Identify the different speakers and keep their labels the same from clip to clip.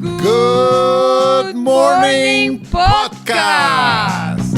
Speaker 1: Good Morning Podcast.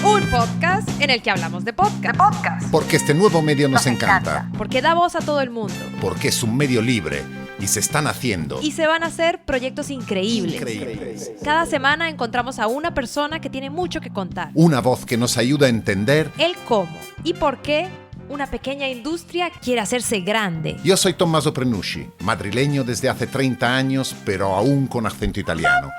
Speaker 2: Un podcast en el que hablamos de podcast.
Speaker 1: Porque este nuevo medio nos encanta.
Speaker 2: Porque da voz a todo el mundo.
Speaker 1: Porque es un medio libre y se están haciendo.
Speaker 2: Y se van a hacer proyectos increíbles. Cada semana encontramos a una persona que tiene mucho que contar.
Speaker 1: Una voz que nos ayuda a entender
Speaker 2: El cómo y por qué una pequeña industria quiere hacerse grande.
Speaker 1: Yo soy Tommaso Prenucci, madrileño desde hace 30 años, pero aún con acento italiano.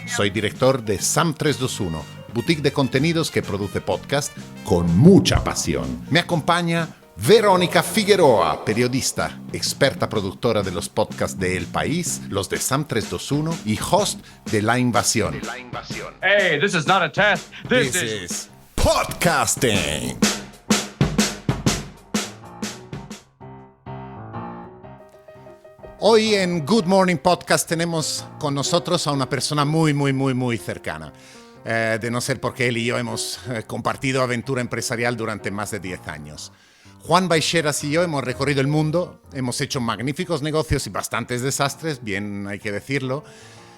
Speaker 1: Soy director de SAM 321, boutique de contenidos que produce podcast con mucha pasión. Me acompaña Verónica Figueroa, periodista, experta productora de los podcasts de El País, los de SAM 321 y host de La Invasión.
Speaker 3: Hey, this is not a test. This
Speaker 1: is podcasting. Hoy en Good Morning Podcast tenemos con nosotros a una persona muy cercana. De no ser porque él y yo hemos compartido aventura empresarial durante más de 10 años. Juan Baixeras y yo hemos recorrido el mundo, hemos hecho magníficos negocios y bastantes desastres, bien hay que decirlo,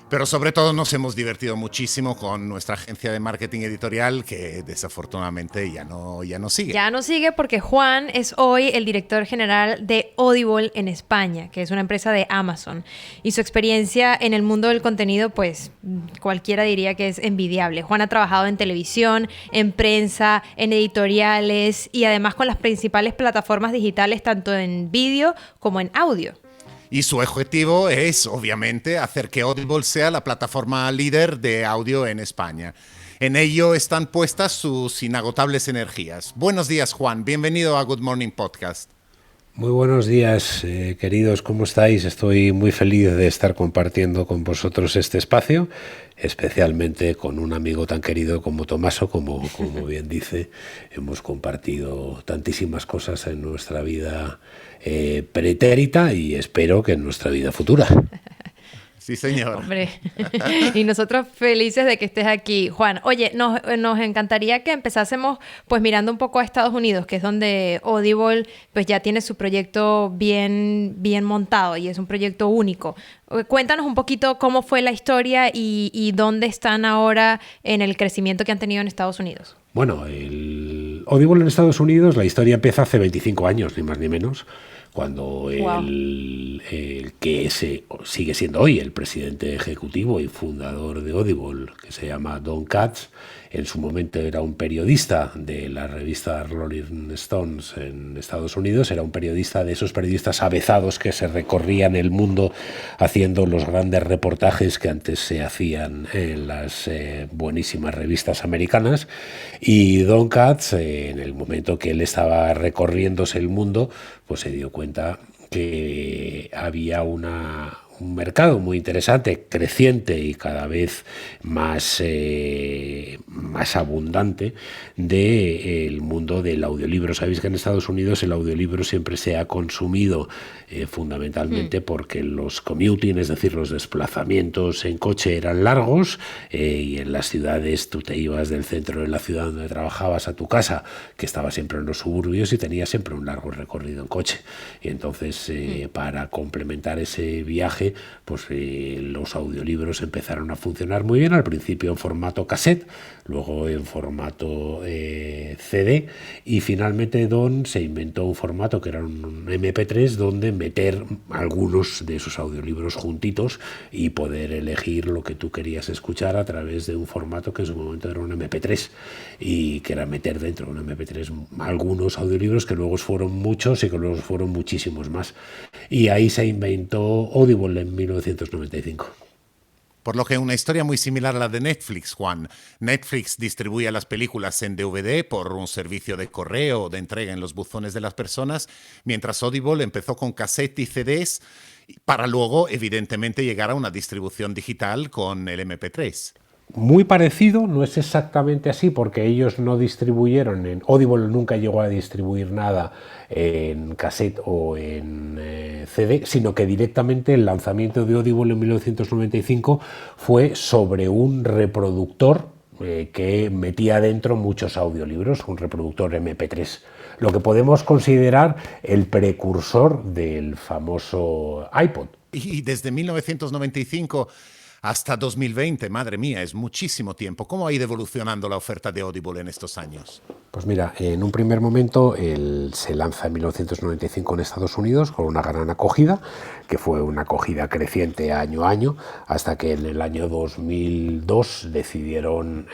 Speaker 1: pero sobre todo nos hemos divertido muchísimo con nuestra agencia de marketing editorial que desafortunadamente ya no sigue.
Speaker 2: Ya no sigue porque Juan es hoy el director general de Audible en España, que es una empresa de Amazon. Y su experiencia en el mundo del contenido, pues cualquiera diría que es envidiable. Juan ha trabajado en televisión, en prensa, en editoriales y además con las principales plataformas digitales, tanto en vídeo como en audio.
Speaker 1: Y su objetivo es, obviamente, hacer que Audible sea la plataforma líder de audio en España. En ello están puestas sus inagotables energías. Buenos días, Juan. Bienvenido a Good Morning Podcast.
Speaker 4: Muy buenos días, queridos. ¿Cómo estáis? Estoy muy feliz de estar compartiendo con vosotros este espacio, especialmente con un amigo tan querido como Tommaso, como bien dice. Hemos compartido tantísimas cosas en nuestra vida pretérita y espero que en nuestra vida futura.
Speaker 1: Sí, señor.
Speaker 2: Hombre, y nosotros felices de que estés aquí. Juan, oye, nos encantaría que empezásemos pues mirando un poco a Estados Unidos, que es donde Audible pues ya tiene su proyecto bien montado y es un proyecto único. Cuéntanos un poquito cómo fue la historia y dónde están ahora en el crecimiento que han tenido en Estados Unidos.
Speaker 4: Bueno, el Audible en Estados Unidos, la historia empieza hace 25 años, ni más ni menos, cuando el que sigue siendo hoy el presidente ejecutivo y fundador de Audible, que se llama Don Katz, en su momento era un periodista de la revista Rolling Stones en Estados Unidos, era un periodista de esos periodistas avezados que se recorrían el mundo haciendo los grandes reportajes que antes se hacían en las buenísimas revistas americanas. Y Don Katz, en el momento que él estaba recorriéndose el mundo, pues se dio cuenta que había un mercado muy interesante, creciente y cada vez más abundante del mundo del audiolibro. Sabéis que en Estados Unidos el audiolibro siempre se ha consumido fundamentalmente porque los commuting, es decir, los desplazamientos en coche eran largos y en las ciudades tú te ibas del centro de la ciudad donde trabajabas a tu casa, que estaba siempre en los suburbios, y tenías siempre un largo recorrido en coche. Y entonces para complementar ese viaje, pues los audiolibros empezaron a funcionar muy bien, al principio en formato cassette, luego en formato CD, y finalmente Don se inventó un formato que era un MP3 donde meter algunos de esos audiolibros juntitos y poder elegir lo que tú querías escuchar a través de un formato que en su momento era un MP3, y que era meter dentro de un MP3 algunos audiolibros que luego fueron muchos y que luego fueron muchísimos más. Y ahí se inventó Audible en 1995.
Speaker 1: Por lo que una historia muy similar a la de Netflix, Juan. Netflix distribuía las películas en DVD por un servicio de correo o de entrega en los buzones de las personas, mientras Audible empezó con cassette y CDs para luego, evidentemente, llegar a una distribución digital con el MP3.
Speaker 4: Muy parecido, no es exactamente así porque ellos no distribuyeron, Audible nunca llegó a distribuir nada en cassette o en CD, sino que directamente el lanzamiento de Audible en 1995 fue sobre un reproductor que metía dentro muchos audiolibros, un reproductor MP3. lo que podemos considerar el precursor del famoso iPod.
Speaker 1: Y desde 1995 hasta 2020, madre mía, es muchísimo tiempo. ¿Cómo ha ido evolucionando la oferta de Audible en estos años?
Speaker 4: Pues mira, en un primer momento se lanza en 1995 en Estados Unidos con una gran acogida, que fue una acogida creciente año a año, hasta que en el año 2002 decidieron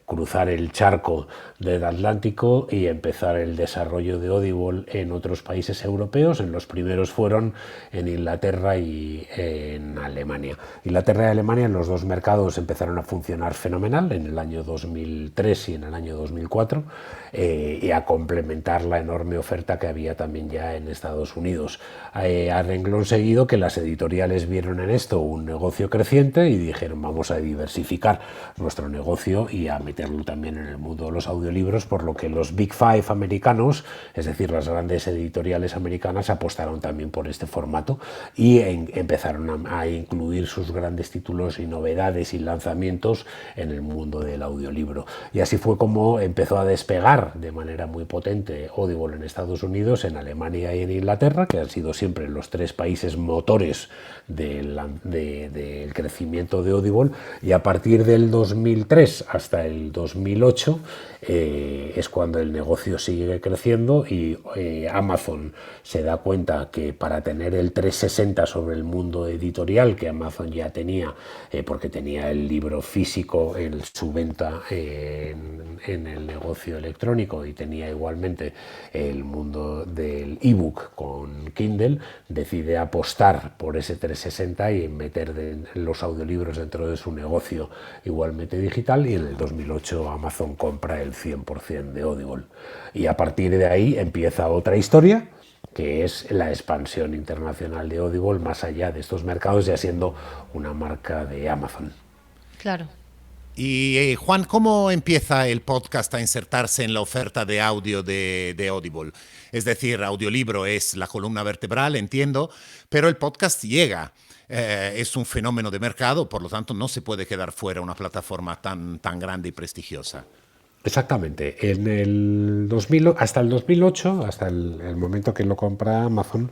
Speaker 4: cruzar el charco del Atlántico y empezar el desarrollo de Audible en otros países europeos. En los primeros fueron en Inglaterra y en Alemania. Inglaterra y Alemania, en los dos mercados, empezaron a funcionar fenomenal en el año 2003 y en el año 2004. Y a complementar la enorme oferta que había también ya en Estados Unidos. A renglón seguido, que las editoriales vieron en esto un negocio creciente y dijeron: vamos a diversificar nuestro negocio y a meterlo también en el mundo de los audiolibros, por lo que los Big Five americanos, es decir, las grandes editoriales americanas, apostaron también por este formato y empezaron a incluir sus grandes títulos y novedades y lanzamientos en el mundo del audiolibro. Y así fue como empezó a despegar de manera muy potente Audible en Estados Unidos, en Alemania y en Inglaterra, que han sido siempre los tres países motores del crecimiento de Audible, y a partir del 2003 hasta el 2008 es cuando el negocio sigue creciendo y Amazon se da cuenta que para tener el 360 sobre el mundo editorial que Amazon ya tenía, porque tenía el libro físico en su venta en el negocio electrónico y tenía igualmente el mundo del ebook con Kindle, decide apostar por ese 360 y meter los audiolibros dentro de su negocio igualmente digital, y en el 2008 Amazon compra el 100% de Audible. Y a partir de ahí empieza otra historia, que es la expansión internacional de Audible más allá de estos mercados, ya siendo una marca de Amazon.
Speaker 2: Claro.
Speaker 1: Y Juan, ¿cómo empieza el podcast a insertarse en la oferta de audio de Audible? Es decir, audiolibro es la columna vertebral, entiendo, pero el podcast llega. Es un fenómeno de mercado, por lo tanto no se puede quedar fuera una plataforma tan grande y prestigiosa.
Speaker 4: Exactamente. Hasta el 2008, hasta el momento que lo compra Amazon,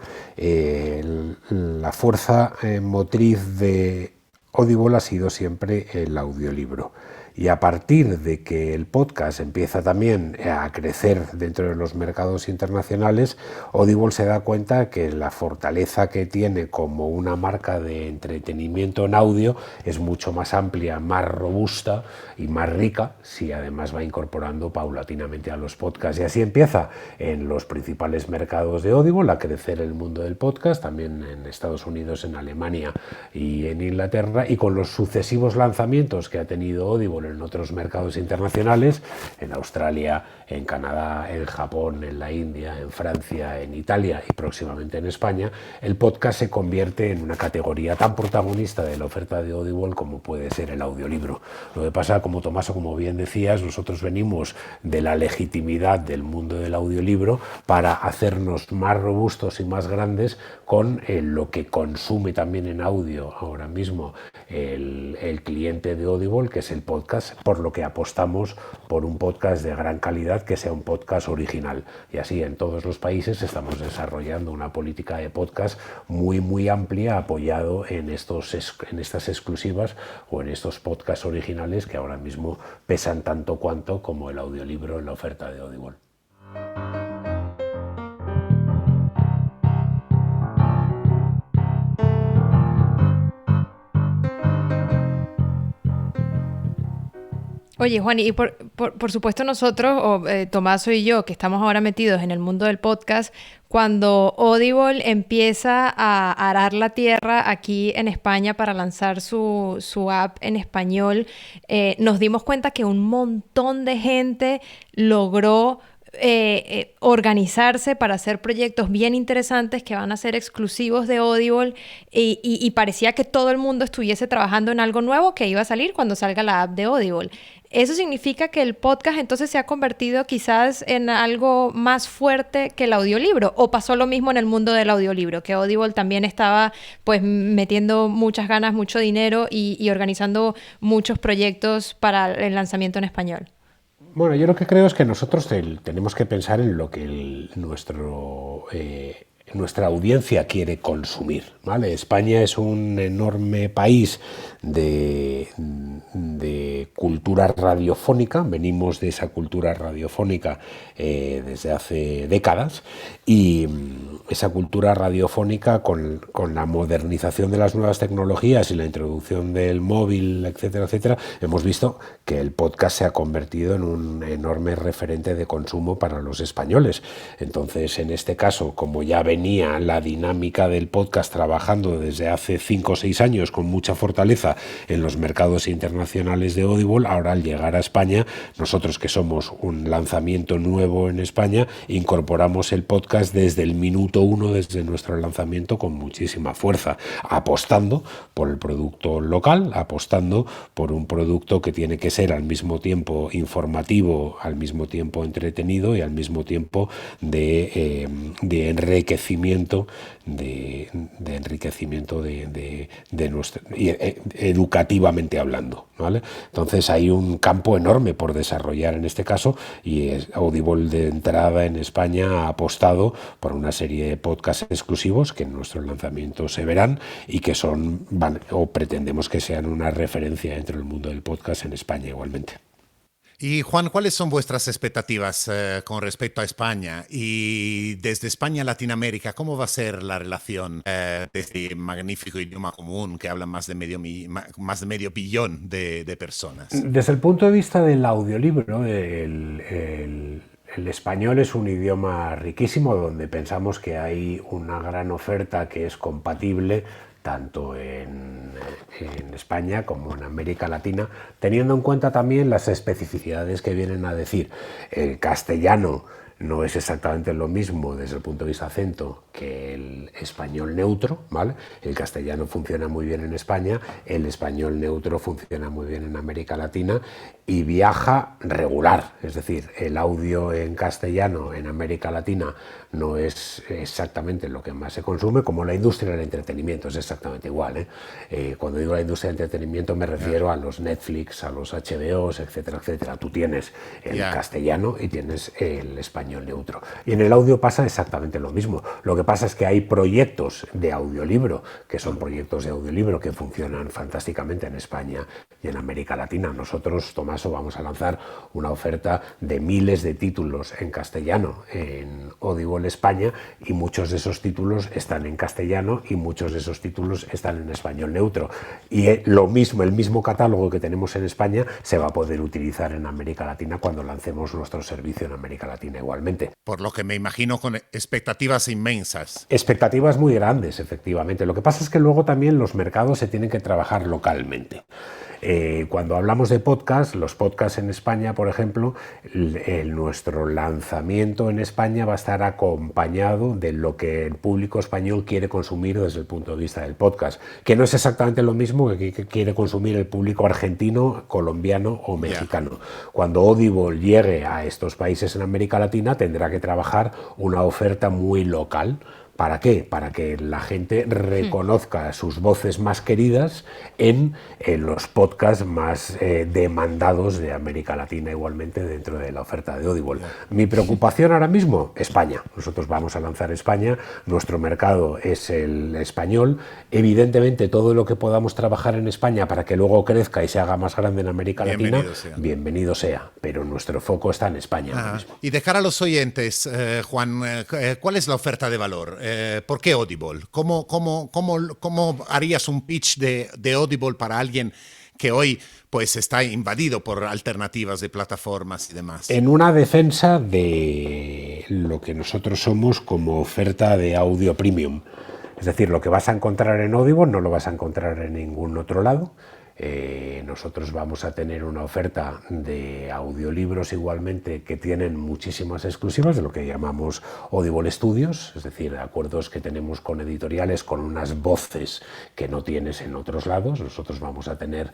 Speaker 4: la fuerza motriz de Audible ha sido siempre el audiolibro. Y a partir de que el podcast empieza también a crecer dentro de los mercados internacionales, Audible se da cuenta que la fortaleza que tiene como una marca de entretenimiento en audio es mucho más amplia, más robusta y más rica, si además va incorporando paulatinamente a los podcasts. Y así empieza en los principales mercados de Audible a crecer el mundo del podcast, también en Estados Unidos, en Alemania y en Inglaterra, y con los sucesivos lanzamientos que ha tenido Audible en otros mercados internacionales, en Australia, en Canadá, en Japón, en la India, en Francia, en Italia y próximamente en España, el podcast se convierte en una categoría tan protagonista de la oferta de Audible como puede ser el audiolibro. Lo que pasa, como Tomaso, como bien decías, nosotros venimos de la legitimidad del mundo del audiolibro para hacernos más robustos y más grandes con lo que consume también en audio ahora mismo el cliente de Audible, que es el podcast, por lo que apostamos por un podcast de gran calidad, que sea un podcast original. Y así en todos los países estamos desarrollando una política de podcast muy amplia, apoyado en estas exclusivas o en estos podcasts originales que ahora mismo pesan tanto cuanto como el audiolibro en la oferta de Audible.
Speaker 2: Oye, Juan, y por supuesto nosotros, Tomaso y yo, que estamos ahora metidos en el mundo del podcast, cuando Audible empieza a arar la tierra aquí en España para lanzar su app en español, nos dimos cuenta que un montón de gente logró organizarse para hacer proyectos bien interesantes que van a ser exclusivos de Audible, y parecía que todo el mundo estuviese trabajando en algo nuevo que iba a salir cuando salga la app de Audible. ¿Eso significa que el podcast entonces se ha convertido quizás en algo más fuerte que el audiolibro? ¿O pasó lo mismo en el mundo del audiolibro, que Audible también estaba pues metiendo muchas ganas, mucho dinero y organizando muchos proyectos para el lanzamiento en español?
Speaker 4: Bueno, yo lo que creo es que nosotros tenemos que pensar en lo que nuestra audiencia quiere consumir, ¿vale? España es un enorme país de cultura radiofónica, venimos de esa cultura radiofónica desde hace décadas, y esa cultura radiofónica con la modernización de las nuevas tecnologías y la introducción del móvil, etcétera, etcétera, hemos visto que el podcast se ha convertido en un enorme referente de consumo para los españoles. Entonces, en este caso, como ya venía la dinámica del podcast trabajando desde hace 5 o 6 años con mucha fortaleza en los mercados internacionales de Audible, ahora al llegar a España, nosotros que somos un lanzamiento nuevo en España, incorporamos el podcast desde el minuto 1, desde nuestro lanzamiento, con muchísima fuerza, apostando por el producto local, apostando por un producto que tiene que ser al mismo tiempo informativo, al mismo tiempo entretenido y al mismo tiempo de enriquecimiento de nuestro, educativamente hablando, ¿vale? Entonces hay un campo enorme por desarrollar en este caso, y Audible de entrada en España ha apostado por una serie de podcasts exclusivos que en nuestro lanzamiento se verán y que pretendemos que sean una referencia dentro del mundo del podcast en España igualmente.
Speaker 1: Y Juan, ¿cuáles son vuestras expectativas con respecto a España? Y desde España a Latinoamérica, ¿cómo va a ser la relación de este magnífico idioma común que hablan más de medio billón de personas?
Speaker 4: Desde el punto de vista del audiolibro, el español es un idioma riquísimo donde pensamos que hay una gran oferta que es compatible tanto en España como en América Latina, teniendo en cuenta también las especificidades que vienen a decir. El castellano no es exactamente lo mismo desde el punto de vista acento que el español neutro, ¿vale? El castellano funciona muy bien en España, el español neutro funciona muy bien en América Latina y viaja regular, es decir, el audio en castellano en América Latina no es exactamente lo que más se consume, como la industria del entretenimiento, es exactamente igual, ¿eh? Cuando digo la industria del entretenimiento me refiero a los Netflix, a los HBOs, etcétera, etcétera. Tú tienes el castellano y tienes el español neutro. Y en el audio pasa exactamente lo mismo. Lo que pasa es que hay proyectos de audiolibro, que son proyectos de audiolibro que funcionan fantásticamente en España y en América Latina. Nosotros, Tomaso, vamos a lanzar una oferta de miles de títulos en castellano en Audible España, y muchos de esos títulos están en castellano y muchos de esos títulos están en español neutro. Y lo mismo, el mismo catálogo que tenemos en España se va a poder utilizar en América Latina cuando lancemos nuestro servicio en América Latina igualmente.
Speaker 1: Por lo que me imagino con expectativas inmensas.
Speaker 4: Expectativas muy grandes, efectivamente. Lo que pasa es que luego también los mercados se tienen que trabajar localmente. Cuando hablamos de podcast, los podcasts en España, por ejemplo, nuestro lanzamiento en España va a estar acompañado de lo que el público español quiere consumir desde el punto de vista del podcast, que no es exactamente lo mismo que quiere consumir el público argentino, colombiano o mexicano. Cuando Audible llegue a estos países en América Latina, tendrá que trabajar una oferta muy local. ¿Para qué? Para que la gente reconozca sus voces más queridas en los podcasts más demandados de América Latina, igualmente dentro de la oferta de Audible. Mi preocupación ahora mismo, España. Nosotros vamos a lanzar España, nuestro mercado es el español. Evidentemente, todo lo que podamos trabajar en España para que luego crezca y se haga más grande en América Latina, bienvenido sea. Pero nuestro foco está en España ahora mismo.
Speaker 1: Y de cara a los oyentes, Juan, ¿cuál es la oferta de valor? ¿Por qué Audible? ¿Cómo harías un pitch de Audible para alguien que hoy pues está invadido por alternativas de plataformas y demás?
Speaker 4: En una defensa de lo que nosotros somos como oferta de audio premium. Es decir, lo que vas a encontrar en Audible no lo vas a encontrar en ningún otro lado. Nosotros vamos a tener una oferta de audiolibros igualmente que tienen muchísimas exclusivas de lo que llamamos Audible Studios, es decir, acuerdos que tenemos con editoriales con unas voces que no tienes en otros lados. Nosotros vamos a tener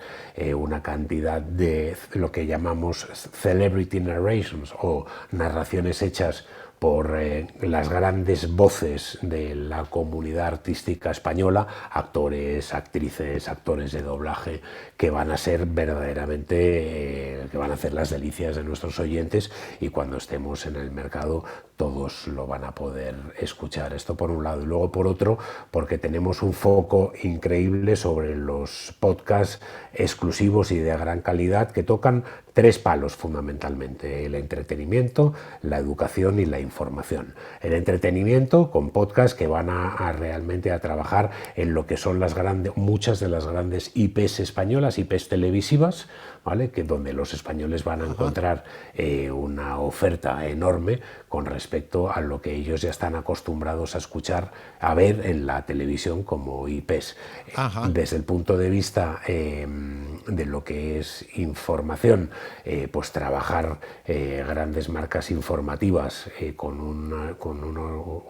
Speaker 4: una cantidad de lo que llamamos Celebrity Narrations o narraciones hechas por las grandes voces de la comunidad artística española, actores, actrices, actores de doblaje, que van a ser verdaderamente, que van a hacer las delicias de nuestros oyentes, y cuando estemos en el mercado todos lo van a poder escuchar. Esto por un lado. Y luego por otro, porque tenemos un foco increíble sobre los podcasts exclusivos y de gran calidad que tocan 3 palos fundamentalmente: el entretenimiento, la educación y la información. El entretenimiento con podcasts que van a realmente a trabajar en lo que son muchas de las grandes IPs españolas, IPs televisivas, ¿vale? Que donde los españoles van a encontrar una oferta enorme con respecto a lo que ellos ya están acostumbrados a escuchar, a ver en la televisión como IPs. Desde el punto de vista de lo que es información, pues trabajar grandes marcas informativas con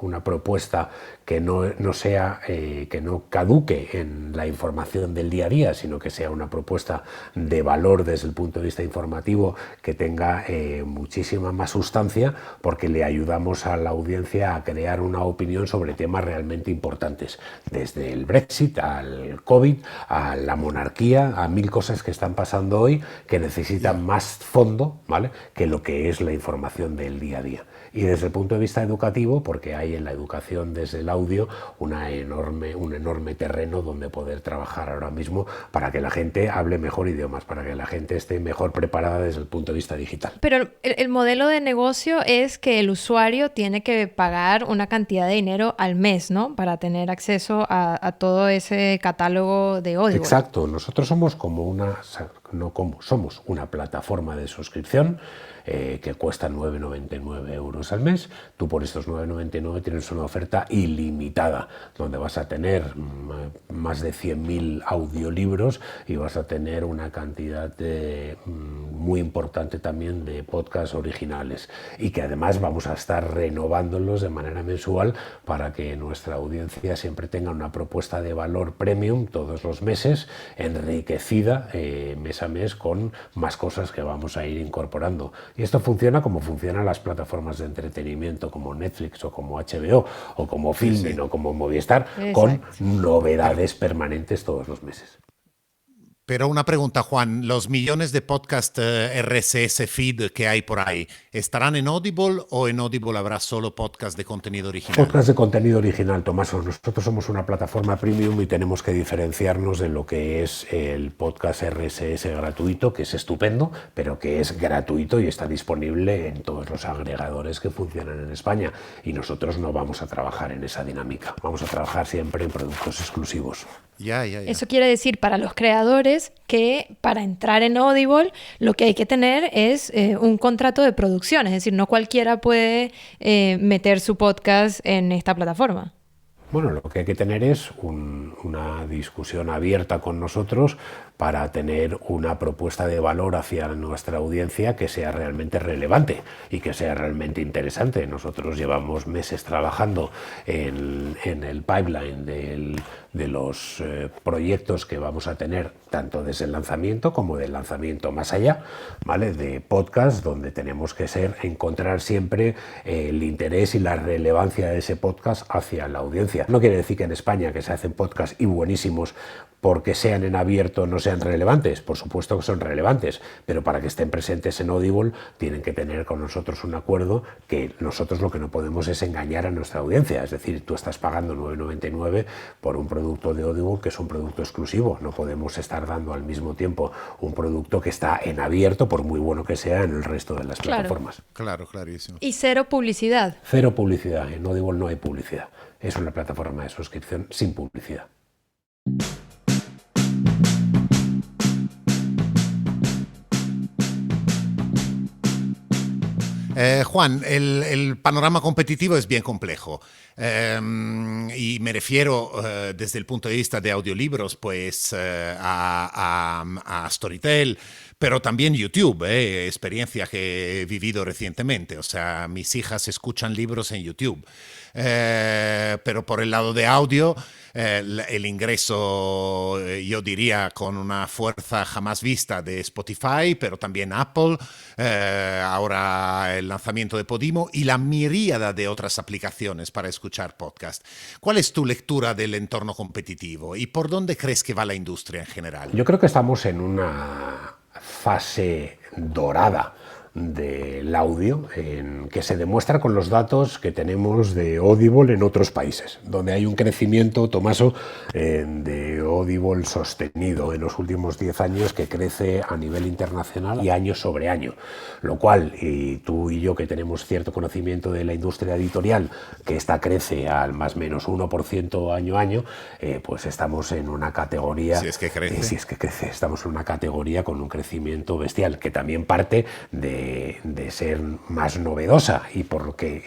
Speaker 4: una propuesta que no sea, que no caduque en la información del día a día, sino que sea una propuesta de valor desde el punto de vista informativo, que tenga muchísima más sustancia, porque le ayudamos a la audiencia a crear una opinión sobre temas realmente importantes, desde el Brexit al COVID, a la monarquía, a 1000 cosas que están pasando hoy que necesitan más fondo, ¿vale?, que lo que es la información del día a día. Y desde el punto de vista educativo, porque hay en la educación desde el audio un enorme terreno donde poder trabajar ahora mismo para que la gente hable mejor idiomas, para que la gente esté mejor preparada desde el punto de vista digital.
Speaker 2: Pero el modelo de negocio es que el usuario tiene que pagar una cantidad de dinero al mes, ¿no?, para tener acceso a todo ese catálogo de Audible.
Speaker 4: Exacto. Nosotros somos somos una plataforma de suscripción que cuesta 9,99 euros al mes. Tú por estos 9,99 tienes una oferta ilimitada, donde vas a tener más de 100.000 audiolibros y vas a tener una cantidad muy importante también de podcasts originales, y que además vamos a estar renovándolos de manera mensual para que nuestra audiencia siempre tenga una propuesta de valor premium todos los meses, enriquecida mes a mes con más cosas que vamos a ir incorporando. Y esto funciona como funcionan las plataformas de entretenimiento como Netflix o como HBO o como Filmin o como Movistar. Exacto. Con novedades permanentes todos los meses.
Speaker 1: Pero una pregunta, Juan, ¿los millones de podcast RSS feed que hay por ahí estarán en Audible, o en Audible habrá solo podcast de contenido original?
Speaker 4: Podcast de contenido original, Tomás. Nosotros somos una plataforma premium y tenemos que diferenciarnos de lo que es el podcast RSS gratuito, que es estupendo, pero que es gratuito y está disponible en todos los agregadores que funcionan en España. Y nosotros no vamos a trabajar en esa dinámica. Vamos a trabajar siempre en productos exclusivos.
Speaker 1: Ya.
Speaker 2: Eso quiere decir para los creadores que para entrar en Audible lo que hay que tener es un contrato de producción, es decir, no cualquiera puede meter su podcast en esta plataforma.
Speaker 4: Bueno, lo que hay que tener es una discusión abierta con nosotros para tener una propuesta de valor hacia nuestra audiencia que sea realmente relevante y que sea realmente interesante. Nosotros llevamos meses trabajando en el pipeline de los proyectos que vamos a tener, tanto desde el lanzamiento como del lanzamiento más allá, ¿vale?, de podcast, donde tenemos que encontrar siempre el interés y la relevancia de ese podcast hacia la audiencia. No quiere decir que en España, que se hacen podcasts y buenísimos, porque sean en abierto no sean relevantes. Por supuesto que son relevantes, pero para que estén presentes en Audible tienen que tener con nosotros un acuerdo, que nosotros lo que no podemos es engañar a nuestra audiencia. Es decir, tú estás pagando 9,99 por un producto de Audible que es un producto exclusivo. No podemos estar dando al mismo tiempo un producto que está en abierto, por muy bueno que sea, en el resto de las plataformas.
Speaker 1: Claro, clarísimo.
Speaker 2: Y cero publicidad.
Speaker 4: Cero publicidad. En Audible no hay publicidad. Es una plataforma de suscripción sin publicidad.
Speaker 1: Juan, el panorama competitivo es bien complejo. Y me refiero desde el punto de vista de audiolibros, pues a Storytel, pero también YouTube, experiencia que he vivido recientemente. O sea, mis hijas escuchan libros en YouTube. Pero por el lado de audio, el ingreso, yo diría, con una fuerza jamás vista de Spotify, pero también Apple, ahora el lanzamiento de Podimo y la miríada de otras aplicaciones para escuchar podcast. ¿Cuál es tu lectura del entorno competitivo y por dónde crees que va la industria en general?
Speaker 4: Yo creo que estamos en una fase dorada del audio, que se demuestra con los datos que tenemos de Audible en otros países, donde hay un crecimiento, Tomaso, de Audible sostenido en los últimos 10 años, que crece a nivel internacional y año sobre año, lo cual, y tú y yo que tenemos cierto conocimiento de la industria editorial, que esta crece al más o menos 1% año a año, pues estamos en una categoría,
Speaker 1: si es que crece,
Speaker 4: estamos en una categoría con un crecimiento bestial, que también parte de ser más novedosa, y porque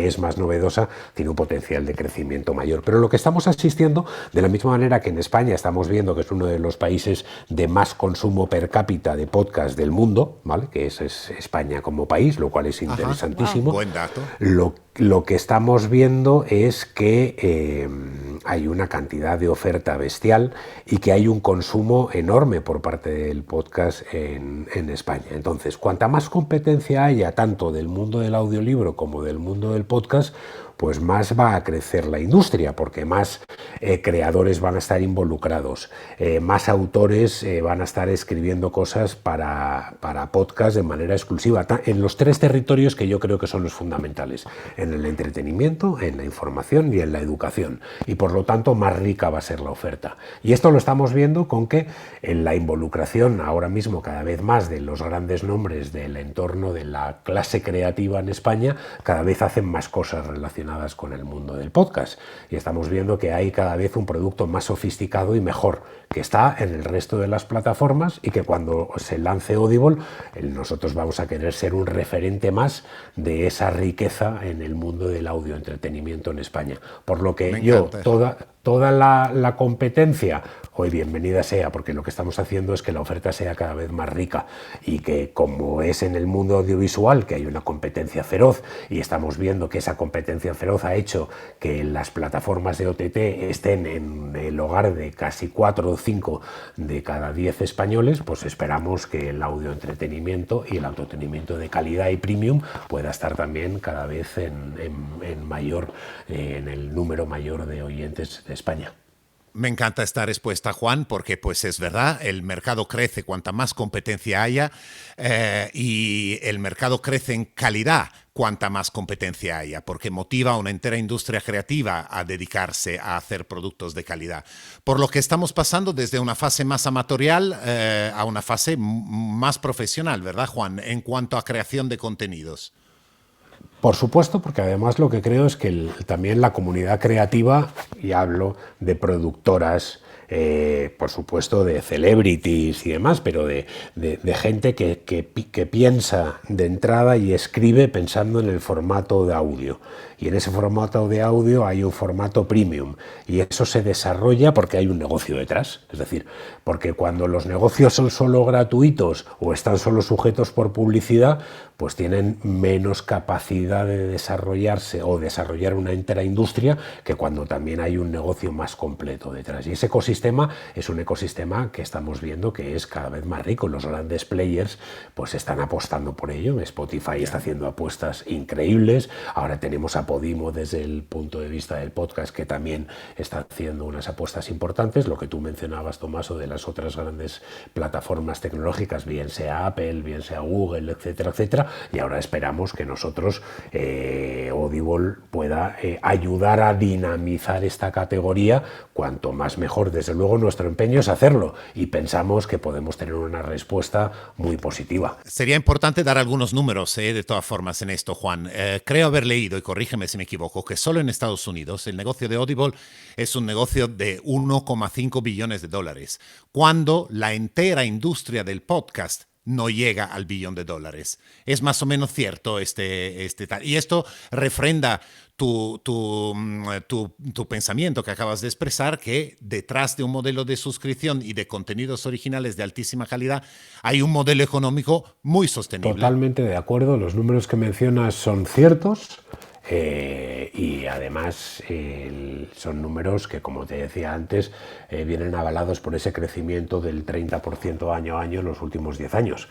Speaker 4: es más novedosa tiene un potencial de crecimiento mayor. Pero lo que estamos asistiendo, de la misma manera que en España estamos viendo que es uno de los países de más consumo per cápita de podcast del mundo, ¿vale? Que es España como país, lo cual es interesantísimo.
Speaker 1: Wow, buen dato.
Speaker 4: Lo que estamos viendo es que hay una cantidad de oferta bestial y que hay un consumo enorme por parte del podcast en España. Entonces, cuanta más competencia haya tanto del mundo del audiolibro como del mundo del podcast, pues más va a crecer la industria, porque más creadores van a estar involucrados, más autores van a estar escribiendo cosas para podcast de manera exclusiva, en los 3 territorios que yo creo que son los fundamentales, en el entretenimiento, en la información y en la educación, y por lo tanto más rica va a ser la oferta. Y esto lo estamos viendo con que en la involucración ahora mismo cada vez más de los grandes nombres del entorno de la clase creativa en España, cada vez hacen más cosas relacionadas con el mundo del podcast, y estamos viendo que hay cada vez un producto más sofisticado y mejor, que está en el resto de las plataformas, y que cuando se lance Audible, nosotros vamos a querer ser un referente más de esa riqueza en el mundo del audio entretenimiento en España. Por lo que toda la competencia, hoy bienvenida sea, porque lo que estamos haciendo es que la oferta sea cada vez más rica, y que, como es en el mundo audiovisual, que hay una competencia feroz, y estamos viendo que esa competencia feroz ha hecho que las plataformas de OTT estén en el hogar de casi 4 o 5 de cada 10 españoles, pues esperamos que el audioentretenimiento y el entretenimiento de calidad y premium pueda estar también cada vez en el número mayor de oyentes de España.
Speaker 1: Me encanta esta respuesta, Juan, porque pues es verdad, el mercado crece cuanta más competencia haya, y el mercado crece en calidad cuanta más competencia haya, porque motiva a una entera industria creativa a dedicarse a hacer productos de calidad. Por lo que estamos pasando desde una fase más amatorial a una fase más profesional, ¿verdad, Juan? En cuanto a creación de contenidos.
Speaker 4: Por supuesto, porque además lo que creo es que también la comunidad creativa, y hablo de productoras, por supuesto de celebrities y demás, pero de gente que piensa de entrada y escribe pensando en el formato de audio. Y en ese formato de audio hay un formato premium, y eso se desarrolla porque hay un negocio detrás. Es decir, porque cuando los negocios son solo gratuitos o están solo sujetos por publicidad, pues tienen menos capacidad de desarrollarse o desarrollar una entera industria que cuando también hay un negocio más completo detrás. Y ese ecosistema es un ecosistema que estamos viendo que es cada vez más rico. Los grandes players pues están apostando por ello. Spotify está haciendo apuestas increíbles. Ahora tenemos a Podimo desde el punto de vista del podcast, que también está haciendo unas apuestas importantes. Lo que tú mencionabas, Tomaso, de las otras grandes plataformas tecnológicas, bien sea Apple, bien sea Google, etcétera, etcétera. Y ahora esperamos que nosotros, Audible, pueda ayudar a dinamizar esta categoría. Cuanto más mejor. Desde luego nuestro empeño es hacerlo, y pensamos que podemos tener una respuesta muy positiva.
Speaker 1: Sería importante dar algunos números, de todas formas, en esto, Juan. Creo haber leído, y corrígeme si me equivoco, que solo en Estados Unidos el negocio de Audible es un negocio de 1,5 billones de dólares, cuando la entera industria del podcast no llega al $1 billón. Es más o menos cierto este tal. Y esto refrenda tu pensamiento que acabas de expresar, que detrás de un modelo de suscripción y de contenidos originales de altísima calidad hay un modelo económico muy sostenible.
Speaker 4: Totalmente de acuerdo, los números que mencionas son ciertos. Y además son números que, como te decía antes, vienen avalados por ese crecimiento del 30% año a año en los últimos 10 años,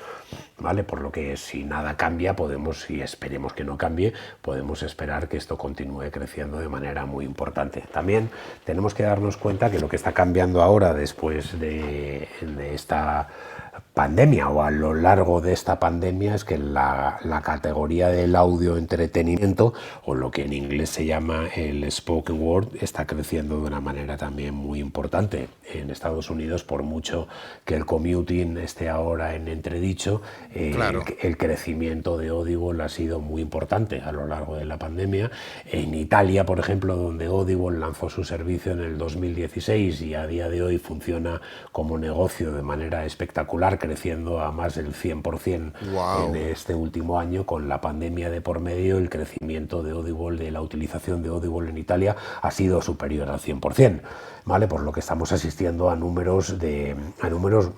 Speaker 4: ¿vale? Por lo que si nada cambia, podemos, y esperemos que no cambie, podemos esperar que esto continúe creciendo de manera muy importante. También tenemos que darnos cuenta que lo que está cambiando ahora, después de esta pandemia o a lo largo de esta pandemia, es que la categoría del audio entretenimiento, o lo que en inglés se llama el spoken word, está creciendo de una manera también muy importante. En Estados Unidos, por mucho que el commuting esté ahora en entredicho,
Speaker 1: Claro.
Speaker 4: el crecimiento de Audible ha sido muy importante a lo largo de la pandemia. En Italia, por ejemplo, donde Audible lanzó su servicio en el 2016 y a día de hoy funciona como negocio de manera espectacular, creciendo a más del 100%
Speaker 1: Wow.
Speaker 4: en este último año, con la pandemia de por medio, el crecimiento de Audible, de la utilización de Audible en Italia, ha sido superior al 100%, ¿vale? Por lo que estamos asistiendo a números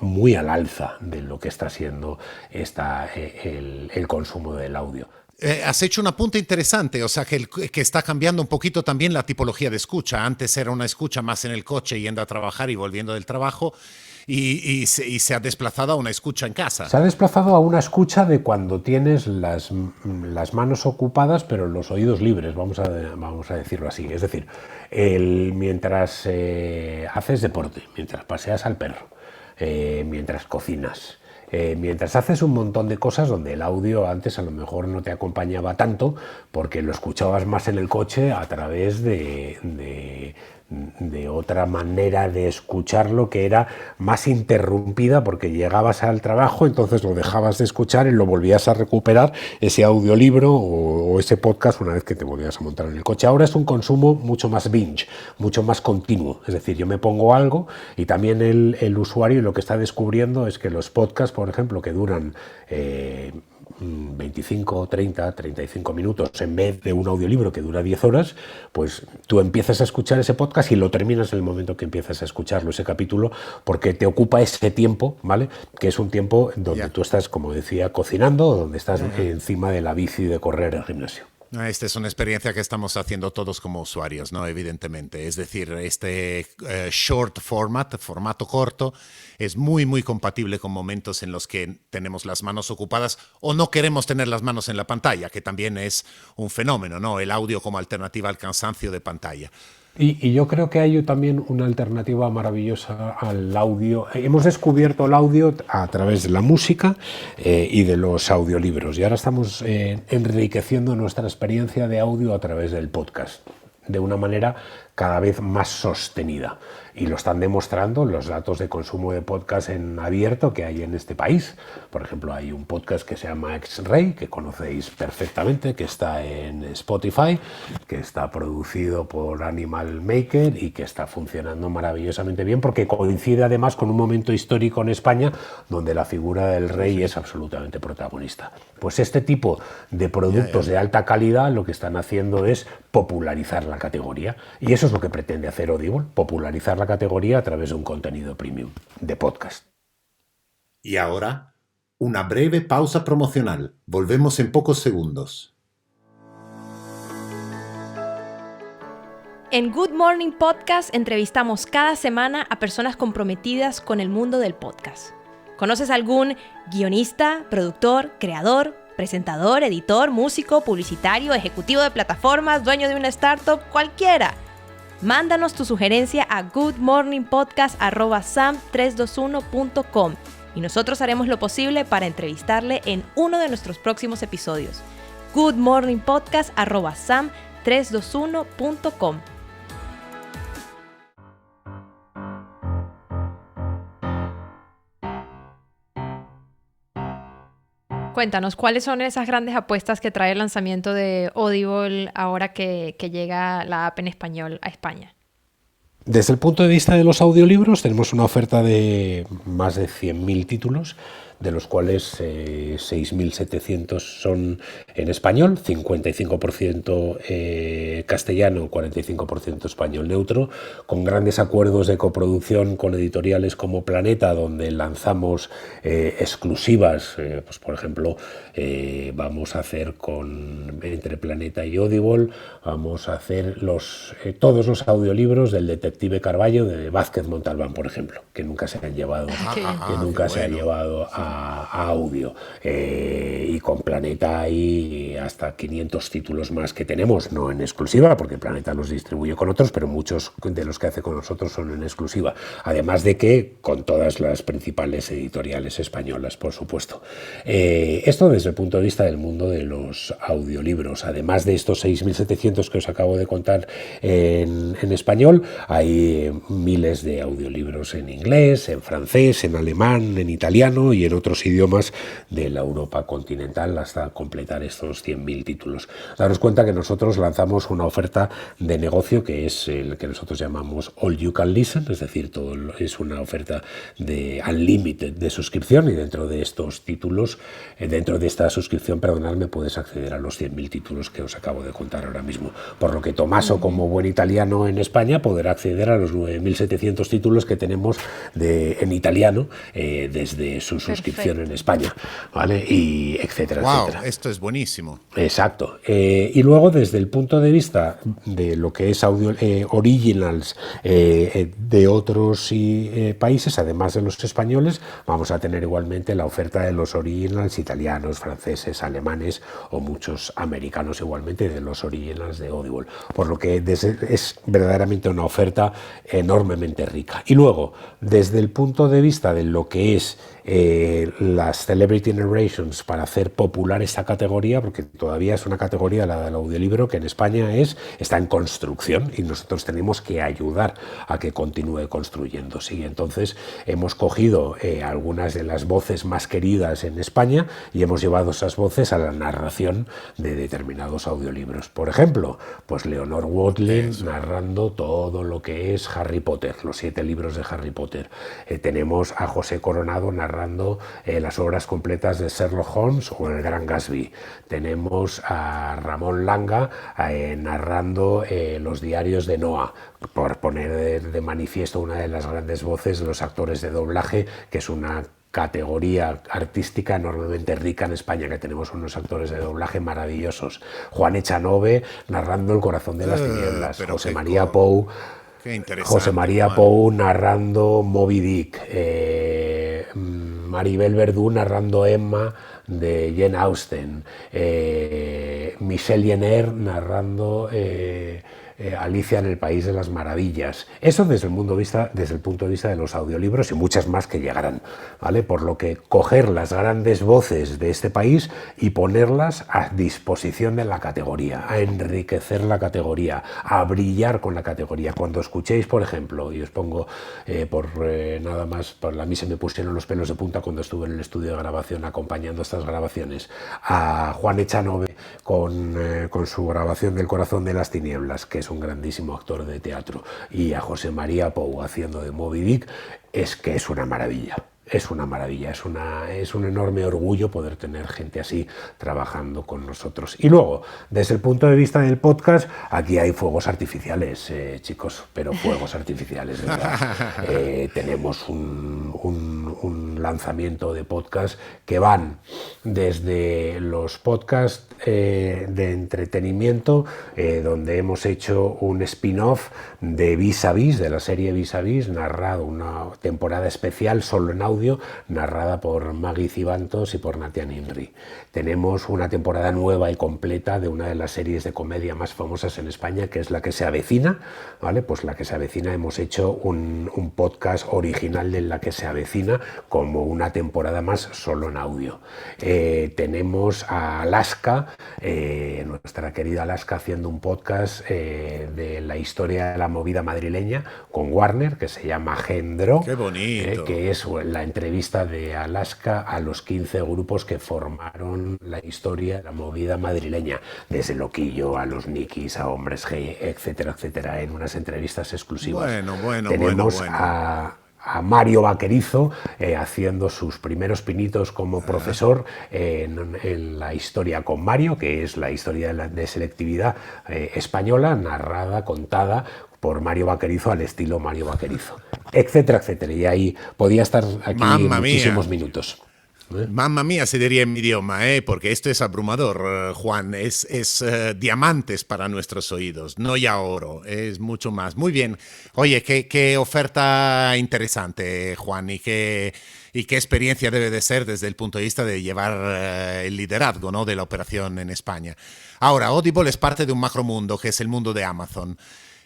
Speaker 4: muy al alza de lo que está siendo el consumo del audio.
Speaker 1: Has hecho un apunte interesante, o sea, que está cambiando un poquito también la tipología de escucha. Antes era una escucha más en el coche, yendo a trabajar y volviendo del trabajo, y se ha desplazado a una escucha en casa.
Speaker 4: Se ha desplazado a una escucha de cuando tienes las manos ocupadas pero los oídos libres, vamos a decirlo así. Es decir, mientras haces deporte, mientras paseas al perro, mientras cocinas, mientras haces un montón de cosas donde el audio antes a lo mejor no te acompañaba tanto porque lo escuchabas más en el coche a través de otra manera de escucharlo, que era más interrumpida, porque llegabas al trabajo, entonces lo dejabas de escuchar y lo volvías a recuperar, ese audiolibro o ese podcast, una vez que te volvías a montar en el coche. Ahora es un consumo mucho más binge, mucho más continuo, es decir, yo me pongo algo y también el usuario lo que está descubriendo es que los podcasts, por ejemplo, que duran 25, 30, 35 minutos en vez de un audiolibro que dura 10 horas, pues tú empiezas a escuchar ese podcast y lo terminas en el momento que empiezas a escucharlo, ese capítulo, porque te ocupa ese tiempo, ¿vale? Que es un tiempo donde tú estás, como decía, cocinando, o donde estás encima de la bici de correr al gimnasio.
Speaker 1: Esta es una experiencia que estamos haciendo todos como usuarios, ¿no? Evidentemente. Es decir, este short formato corto, es muy, muy compatible con momentos en los que tenemos las manos ocupadas o no queremos tener las manos en la pantalla, que también es un fenómeno, ¿no? El audio como alternativa al cansancio de pantalla.
Speaker 4: Y yo creo que hay también una alternativa maravillosa al audio. Hemos descubierto el audio a través de la música y de los audiolibros. Y ahora estamos enriqueciendo nuestra experiencia de audio a través del podcast, de una manera cada vez más sostenida. Y lo están demostrando los datos de consumo de podcast en abierto que hay en este país. Por ejemplo, hay un podcast que se llama X-Ray, que conocéis perfectamente, que está en Spotify, que está producido por Animal Maker y que está funcionando maravillosamente bien, porque coincide además con un momento histórico en España donde la figura del rey es absolutamente protagonista. Pues este tipo de productos de alta calidad lo que están haciendo es popularizar la categoría. Y eso es lo que pretende hacer Audible, popularizar la categoría a través de un contenido premium de podcast.
Speaker 1: Y ahora, una breve pausa promocional. Volvemos en pocos segundos.
Speaker 2: En Good Morning Podcast entrevistamos cada semana a personas comprometidas con el mundo del podcast. ¿Conoces algún guionista, productor, creador, presentador, editor, músico, publicitario, ejecutivo de plataformas, dueño de una startup, cualquiera? Mándanos tu sugerencia a goodmorningpodcast@sam321.com y nosotros haremos lo posible para entrevistarle en uno de nuestros próximos episodios. goodmorningpodcast@sam321.com. Cuéntanos, ¿cuáles son esas grandes apuestas que trae el lanzamiento de Audible ahora que llega la app en español a España?
Speaker 4: Desde el punto de vista de los audiolibros, tenemos una oferta de más de 100.000 títulos de los cuales 6.700 son en español, 55% castellano, 45% español neutro, con grandes acuerdos de coproducción con editoriales como Planeta, donde lanzamos exclusivas, pues por ejemplo, vamos a hacer entre Planeta y Audible, vamos a hacer todos los audiolibros del detective Carballo de Vázquez Montalbán, por ejemplo, que nunca se han llevado, a audio. Y con Planeta hay hasta 500 títulos más que tenemos, no en exclusiva, porque Planeta los distribuye con otros, pero muchos de los que hace con nosotros son en exclusiva. Además de que con todas las principales editoriales españolas, por supuesto. Esto desde el punto de vista del mundo de los audiolibros. Además de estos 6.700 que os acabo de contar en español, hay miles de audiolibros en inglés, en francés, en alemán, en italiano y en otros idiomas de la Europa continental hasta completar estos 100.000 títulos. Daros cuenta que nosotros lanzamos una oferta de negocio que es el que nosotros llamamos All You Can Listen, es decir, es una oferta de unlimited de suscripción, y dentro de estos títulos, dentro de esta suscripción, perdonadme, puedes acceder a los 100.000 títulos que os acabo de contar ahora mismo. Por lo que Tomaso, como buen italiano en España, podrá acceder a los 9.700 títulos que tenemos en italiano desde su suscripción en España, ¿vale? Y etcétera, etcétera.
Speaker 1: Esto es buenísimo.
Speaker 4: Exacto. Y luego, desde el punto de vista de lo que es originals de otros países, además de los españoles, vamos a tener igualmente la oferta de los originals italianos, franceses, alemanes o muchos americanos igualmente de los originals de Audible. Por lo que es verdaderamente una oferta enormemente rica. Y luego, desde el punto de vista de lo que es las Celebrity Narrations, para hacer popular esta categoría, porque todavía es una categoría, la del audiolibro, que en España está en construcción y nosotros tenemos que ayudar a que continúe construyéndose. Y entonces hemos cogido algunas de las voces más queridas en España y hemos llevado esas voces a la narración de determinados audiolibros. Por ejemplo, pues Leonor Watling narrando todo lo que es Harry Potter, los 7 libros de Harry Potter. Tenemos a José Coronado narrando las obras completas de Sherlock Holmes o El Gran Gatsby. Tenemos a Ramón Langa narrando los diarios de Noah, por poner de manifiesto una de las grandes voces de los actores de doblaje, que es una categoría artística enormemente rica en España, que tenemos unos actores de doblaje maravillosos. Juan Echanove narrando El corazón de las tinieblas. José María Pou narrando Moby Dick. Maribel Verdú narrando Emma de Jane Austen. Michelle Jenner narrando Alicia en el País de las Maravillas. Eso desde el punto de vista de los audiolibros, y muchas más que llegarán, ¿vale? Por lo que coger las grandes voces de este país y ponerlas a disposición de la categoría, a enriquecer la categoría, a brillar con la categoría. Cuando escuchéis, por ejemplo, y os pongo nada más, a mí se me pusieron los pelos de punta cuando estuve en el estudio de grabación acompañando estas grabaciones, a Juan Echanove con su grabación del Corazón de las Tinieblas, que es un grandísimo actor de teatro, y a José María Pou haciendo de Moby Dick, es que es una maravilla. Es una maravilla, es un enorme orgullo poder tener gente así trabajando con nosotros. Y luego, desde el punto de vista del podcast, aquí hay fuegos artificiales, chicos, pero fuegos artificiales, ¿verdad? Tenemos un lanzamiento de podcast que van desde los podcasts de entretenimiento, donde hemos hecho un spin-off de Vis a Vis, de la serie Vis a Vis, narrado, una temporada especial solo en audio, narrada por Maggie Cibantos y por Natian Inri. Tenemos una temporada nueva y completa de una de las series de comedia más famosas en España, que es La que se avecina, ¿vale? Pues La que se avecina, hemos hecho un podcast original de La que se avecina, como una temporada más solo en audio. Tenemos a Alaska, nuestra querida Alaska, haciendo un podcast de la historia de la movida madrileña con Warner, que se llama Gendro.
Speaker 1: ¡Qué bonito!
Speaker 4: Que es la entrevista de Alaska a los 15 grupos que formaron la historia de la movida madrileña, desde Loquillo a los Nikis, a Hombres G, etcétera, etcétera, en unas entrevistas exclusivas.
Speaker 1: Bueno.
Speaker 4: Tenemos a Mario Vaquerizo haciendo sus primeros pinitos como profesor en la historia con Mario, que es la historia de selectividad española, narrada, contada por Mario Vaquerizo al estilo Mario Vaquerizo, etcétera, etcétera. Y ahí podía estar aquí muchísimos minutos.
Speaker 1: Mamma mía, se diría en mi idioma, porque esto es abrumador, Juan. Es diamantes para nuestros oídos, no ya oro, es mucho más. Muy bien. Oye, qué oferta interesante, Juan, y qué experiencia debe de ser desde el punto de vista de llevar el liderazgo, ¿no?, de la operación en España. Ahora, Audible es parte de un macromundo, que es el mundo de Amazon.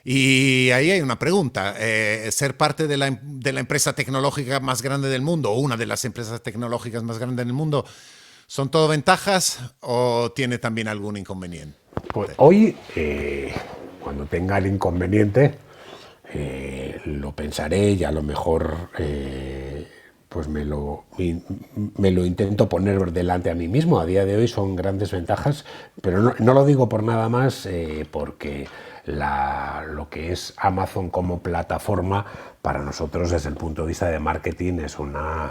Speaker 1: Y ahí hay una pregunta. ¿Ser parte de la empresa tecnológica más grande del mundo, o una de las empresas tecnológicas más grandes del mundo, son todo ventajas o tiene también algún inconveniente?
Speaker 4: Pues hoy, cuando tenga el inconveniente, lo pensaré y a lo mejor pues me lo intento poner delante a mí mismo. A día de hoy son grandes ventajas, pero no lo digo por nada más, porque lo que es Amazon como plataforma para nosotros desde el punto de vista de marketing es una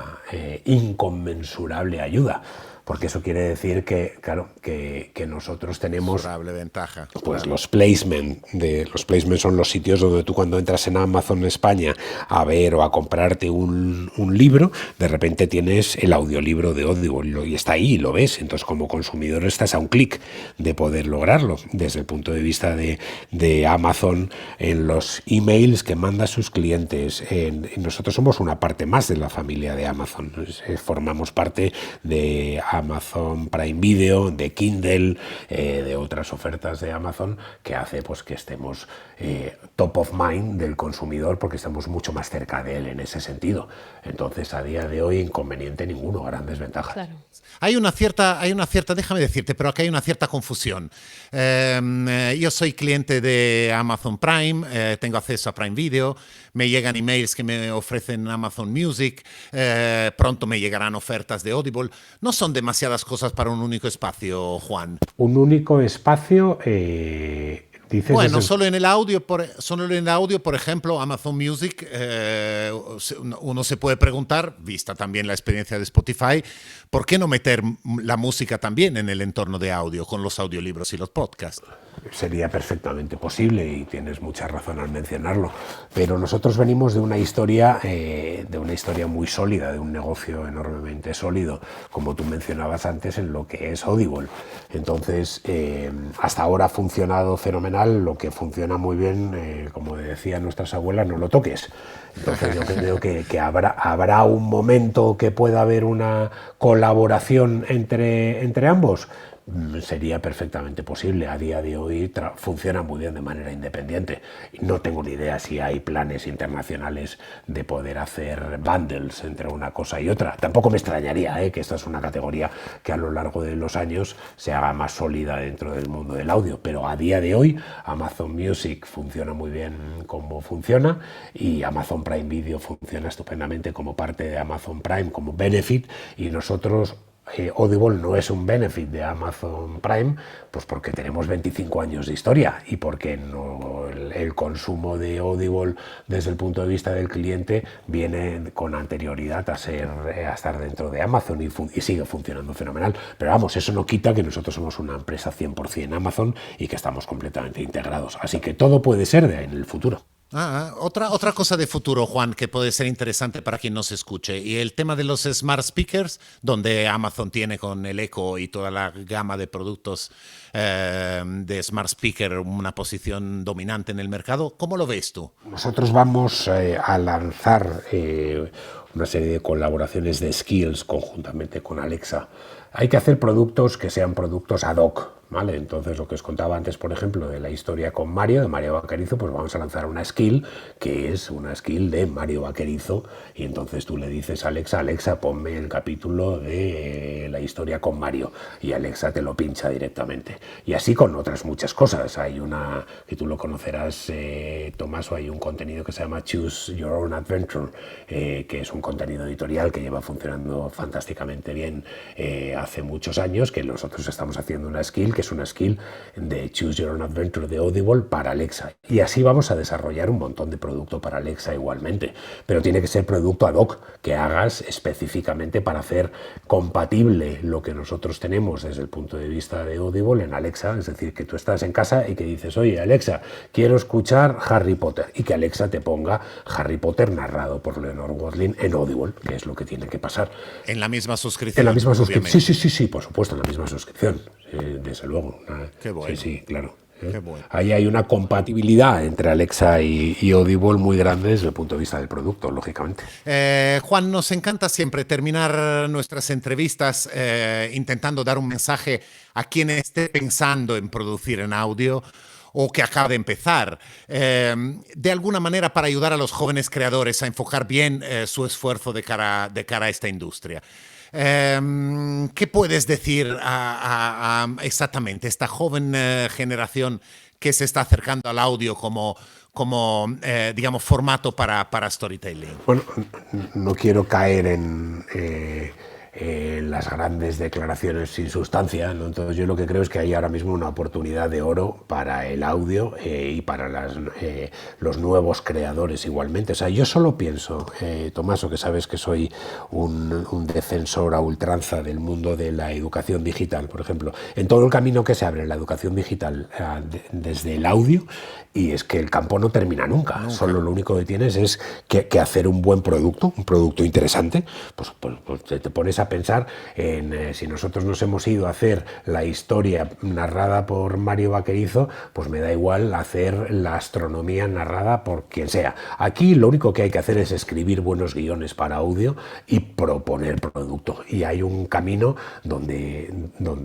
Speaker 4: inconmensurable ayuda, porque eso quiere decir que, claro, que nosotros tenemos
Speaker 1: ventaja.
Speaker 4: Pues los placements son los sitios donde tú, cuando entras en Amazon España a ver o a comprarte un libro, de repente tienes el audiolibro de Audible y está ahí y lo ves. Entonces, como consumidor estás a un clic de poder lograrlo. Desde el punto de vista de Amazon, en los emails que manda a sus clientes, nosotros somos una parte más de la familia de Amazon. Formamos parte de Amazon Prime Video, de Kindle, de otras ofertas de Amazon, que hace pues que estemos top of mind del consumidor, porque estamos mucho más cerca de él en ese sentido. Entonces, a día de hoy, inconveniente ninguno, grandes ventajas.
Speaker 2: Claro.
Speaker 1: Hay una cierta, déjame decirte, pero aquí hay una cierta confusión. Yo soy cliente de Amazon Prime, tengo acceso a Prime Video, me llegan emails que me ofrecen Amazon Music, pronto me llegarán ofertas de Audible. No son demasiadas cosas para un único espacio, Juan.
Speaker 4: Un único espacio, dices...
Speaker 1: Bueno, solo en el audio, por ejemplo, Amazon Music, uno se puede preguntar, vista también la experiencia de Spotify, ¿por qué no meter la música también en el entorno de audio, con los audiolibros y los podcasts?
Speaker 4: Sería perfectamente posible y tienes mucha razón al mencionarlo, pero nosotros venimos de una historia muy sólida, de un negocio enormemente sólido, como tú mencionabas antes, en lo que es Audible. Entonces, hasta ahora ha funcionado fenomenal. Lo que funciona muy bien, como decían nuestras abuelas, no lo toques. Entonces yo creo que habrá un momento que pueda haber una colaboración entre ambos. Sería perfectamente posible. A día de hoy funciona muy bien de manera independiente. No tengo ni idea si hay planes internacionales de poder hacer bundles entre una cosa y otra. Tampoco me extrañaría que esta es una categoría que a lo largo de los años se haga más sólida dentro del mundo del audio, pero a día de hoy Amazon Music funciona muy bien como funciona, y Amazon Prime Video funciona estupendamente como parte de Amazon Prime, como benefit, y nosotros... Audible no es un benefit de Amazon Prime, pues porque tenemos 25 años de historia y porque el consumo de Audible desde el punto de vista del cliente viene con anterioridad a estar dentro de Amazon y sigue funcionando fenomenal. Pero vamos, eso no quita que nosotros somos una empresa 100% Amazon y que estamos completamente integrados. Así que todo puede ser en el futuro.
Speaker 1: Otra cosa de futuro, Juan, que puede ser interesante para quien nos escuche, y el tema de los smart speakers, donde Amazon tiene con el Echo y toda la gama de productos de smart speaker una posición dominante en el mercado. ¿Cómo lo ves tú?
Speaker 4: Nosotros vamos a lanzar una serie de colaboraciones de skills conjuntamente con Alexa. Hay que hacer productos que sean productos ad hoc, ¿vale? Entonces, lo que os contaba antes, por ejemplo, de la historia con Mario, de Mario Vaquerizo, pues vamos a lanzar una skill que es una skill de Mario Vaquerizo, y entonces tú le dices a Alexa, ponme el capítulo de la historia con Mario, y Alexa te lo pincha directamente. Y así con otras muchas cosas. Hay una, que tú lo conocerás, Tomás, o hay un contenido que se llama Choose Your Own Adventure, que es un contenido editorial que lleva funcionando fantásticamente bien hace muchos años, que nosotros estamos haciendo una skill que es una skill de Choose Your Own Adventure de Audible para Alexa. Y así vamos a desarrollar un montón de producto para Alexa igualmente. Pero tiene que ser producto ad hoc, que hagas específicamente para hacer compatible lo que nosotros tenemos desde el punto de vista de Audible en Alexa. Es decir, que tú estás en casa y que dices, oye, Alexa, quiero escuchar Harry Potter. Y que Alexa te ponga Harry Potter narrado por Leonard Watling en Audible, que es lo que tiene que pasar.
Speaker 1: En la misma suscripción.
Speaker 4: En la misma suscripción. Sí, por supuesto, en la misma suscripción. Desde luego.
Speaker 1: Qué bueno.
Speaker 4: Sí, claro.
Speaker 1: Qué bueno.
Speaker 4: Ahí hay una compatibilidad entre Alexa y Audible muy grande desde el punto de vista del producto, lógicamente.
Speaker 1: Juan, nos encanta siempre terminar nuestras entrevistas intentando dar un mensaje a quien esté pensando en producir en audio o que acaba de empezar, de alguna manera para ayudar a los jóvenes creadores a enfocar bien su esfuerzo de cara a esta industria. ¿Qué puedes decir a exactamente esta joven generación que se está acercando al audio como digamos, formato para storytelling?
Speaker 4: Bueno, no quiero caer en las grandes declaraciones sin sustancia, ¿no? Entonces yo lo que creo es que hay ahora mismo una oportunidad de oro para el audio y para los nuevos creadores igualmente. O sea, yo solo pienso, Tomaso, que sabes que soy un defensor a ultranza del mundo de la educación digital, por ejemplo, en todo el camino que se abre en la educación digital desde el audio, y es que el campo no termina nunca. Solo lo único que tienes es que hacer un buen producto, un producto interesante. Pues te pones a pensar en si nosotros nos hemos ido a hacer la historia narrada por Mario Vaquerizo, pues me da igual hacer la astronomía narrada por quien sea. Aquí lo único que hay que hacer es escribir buenos guiones para audio y proponer producto. Y hay un camino donde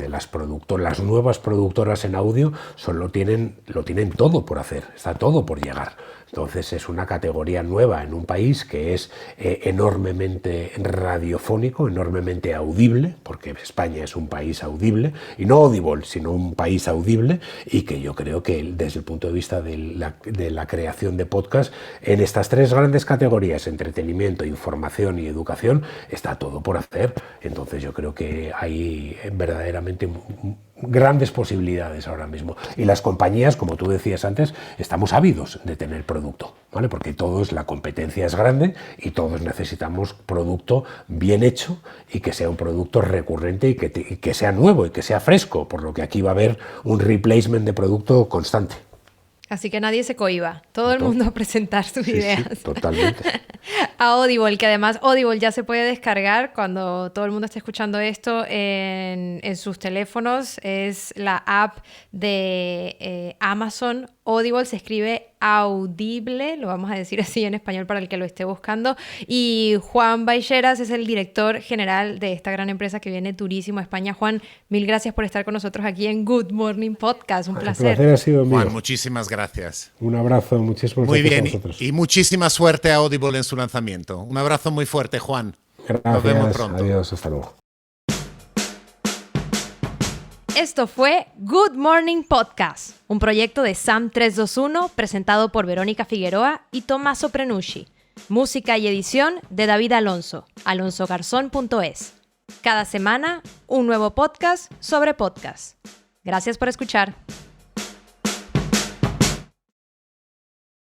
Speaker 4: las nuevas productoras en audio lo tienen todo por hacer. Está todo por llegar. Entonces es una categoría nueva en un país que es enormemente radiofónico, enormemente audible, porque España es un país audible, y no audible, sino un país audible, y que yo creo que desde el punto de vista de la creación de podcast, en estas tres grandes categorías, entretenimiento, información y educación, está todo por hacer. Entonces yo creo que hay verdaderamente grandes posibilidades ahora mismo. Y las compañías, como tú decías antes, estamos ávidos de tener producto, ¿vale? Porque la competencia es grande y todos necesitamos producto bien hecho y que sea un producto recurrente y que sea nuevo y que sea fresco, por lo que aquí va a haber un replacement de producto constante.
Speaker 2: Así que nadie se cohíba, todo el mundo a presentar sus ideas.
Speaker 4: Sí, totalmente.
Speaker 2: A Audible, que además Audible ya se puede descargar cuando todo el mundo esté escuchando esto en sus teléfonos. Es la app de Amazon. Audible se escribe Audible, lo vamos a decir así en español para el que lo esté buscando. Y Juan Baixeras es el director general de esta gran empresa que viene durísimo a España. Juan, mil gracias por estar con nosotros aquí en Good Morning Podcast. Un placer.
Speaker 4: El placer ha sido mío.
Speaker 1: Juan, muchísimas gracias.
Speaker 4: Un abrazo, muchísimas
Speaker 1: muy
Speaker 4: gracias
Speaker 1: bien,
Speaker 4: a vosotros.
Speaker 1: Y muchísima suerte a Audible en su lanzamiento. Un abrazo muy fuerte, Juan.
Speaker 4: Gracias.
Speaker 1: Nos vemos pronto.
Speaker 4: Adiós, hasta luego.
Speaker 2: Esto fue Good Morning Podcast, un proyecto de Sam 321 presentado por Verónica Figueroa y Tommaso Prenucci. Música y edición de David Alonso, alonsogarzón.es. Cada semana, un nuevo podcast sobre podcast. Gracias por escuchar.